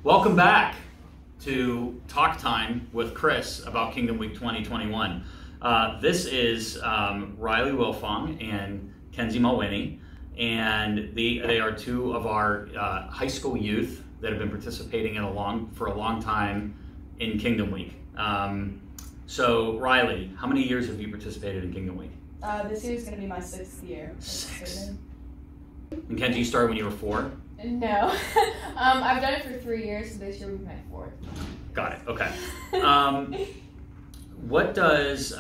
Welcome back to Talk Time with Chris about Kingdom Week 2021. This is Riley Wilfong and Kenzie Mulwiney, and they are two of our high school youth that have been participating for a long time in Kingdom Week. So Riley, how many years have you participated in Kingdom Week? This year is going to be my 6th year. 6. And Kenzie, you started when you were 4? No. I've done it for 3 years, so this year will be my 4th. Got it, okay. What does,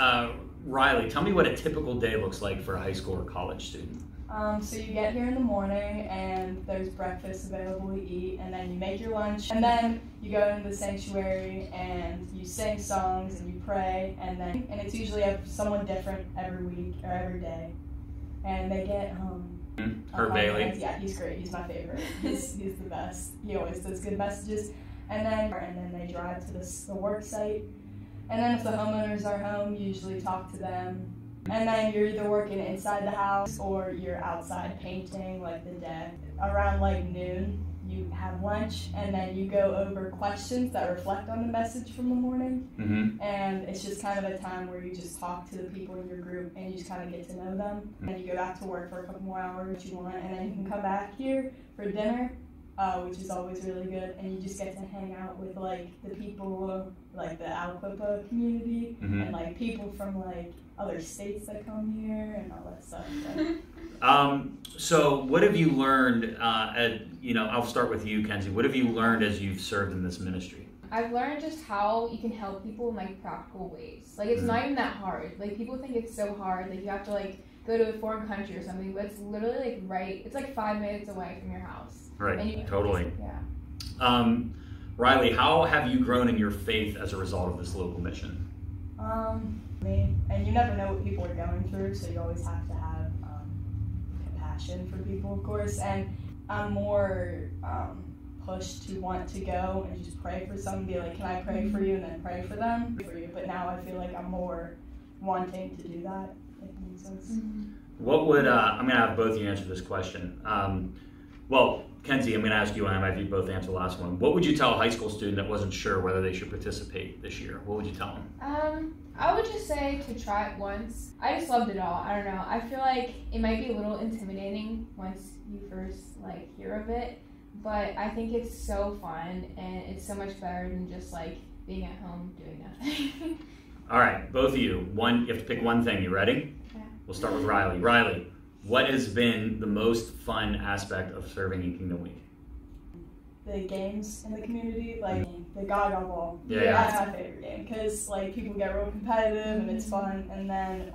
Riley, tell me what a typical day looks like for a high school or college student. So you get here in the morning and there's breakfast available to eat, and then you make your lunch, and then you go into the sanctuary and you sing songs and you pray, and it's usually someone different every week or every day. And they get Herb Bailey. Yeah, he's great. He's my favorite. He's the best. He always does good messages. And then they drive to the work site. And then if the homeowners are home, you usually talk to them. And then you're either working inside the house or you're outside painting like the deck. Around like noon, you have lunch, and then you go over questions that reflect on the message from the morning. Mm-hmm. And it's just kind of a time where you just talk to the people in your group and you just kind of get to know them. And you go back to work for a couple more hours if you want, and then you can come back here for dinner, which is always really good. And you just get to hang out with like the people, like the Aliquippa community, Mm-hmm. and like people from like other states that come here and all that stuff. So what have you learned, I'll start with you, Kenzie. What have you learned as you've served in this ministry? I've learned just how you can help people in like practical ways. Like it's not even that hard. Like people think it's so hard. Like you have to like go to a foreign country or something, but it's literally like it's like 5 minutes away from your house. Right, totally. Yeah. Riley, how have you grown in your faith as a result of this local mission? And you never know what people are going through, so you always have to have compassion for people, of course. And I'm more pushed to want to go and just pray for someone, be like, can I pray for you, and then pray for them. But now I feel like I'm more wanting to do that, if that makes sense. What would, I'm going to have both of you answer this question. Well, Kenzie, I'm going to ask you, and I might be both answer the last one. What would you tell a high school student that wasn't sure whether they should participate this year? What would you tell them? I would just say to try it once. I just loved it all. I don't know. I feel like it might be a little intimidating once you first hear of it, but I think it's so fun and it's so much better than just being at home doing nothing. All right, both of you. You have to pick one thing. You ready? Yeah. We'll start with Riley. Riley, what has been the most fun aspect of serving in Kingdom Week? The games in the community, like the Gaga Ball. Yeah. That's my favorite game because people get real competitive and it's fun. And then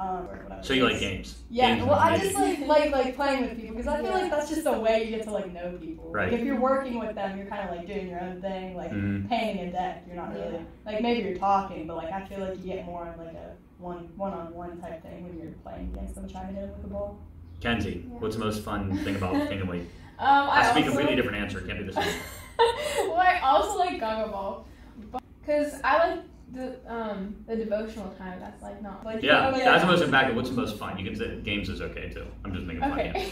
So you like games? Yeah. Games Well, I just like playing with people because I feel like that's just a way you get to know people. Right. Like if you're working with them, you're kind of doing your own thing, painting a deck. You're not really maybe you're talking, but I feel like you get more on a one-on-one type thing when you're playing against them, trying to hit them with the ball. Kenzie, what's the most fun thing about Kingdom Week? That's a completely different answer. It can't be the same. Well, I also like Gaga Ball because I like the devotional time. That's not that's the most impactful. What's the most fun? You can say games is okay too. I'm just making fun of you.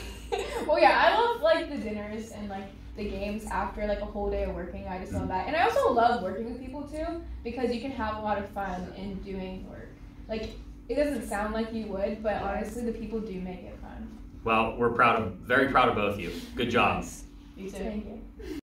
Well, yeah, I love the dinners and the games after a whole day of working. I just love that, and I also love working with people too because you can have a lot of fun in doing work. It doesn't sound like you would, but honestly, the people do make it fun. Well, we're very proud of both of you. Good job. You too. Thank you.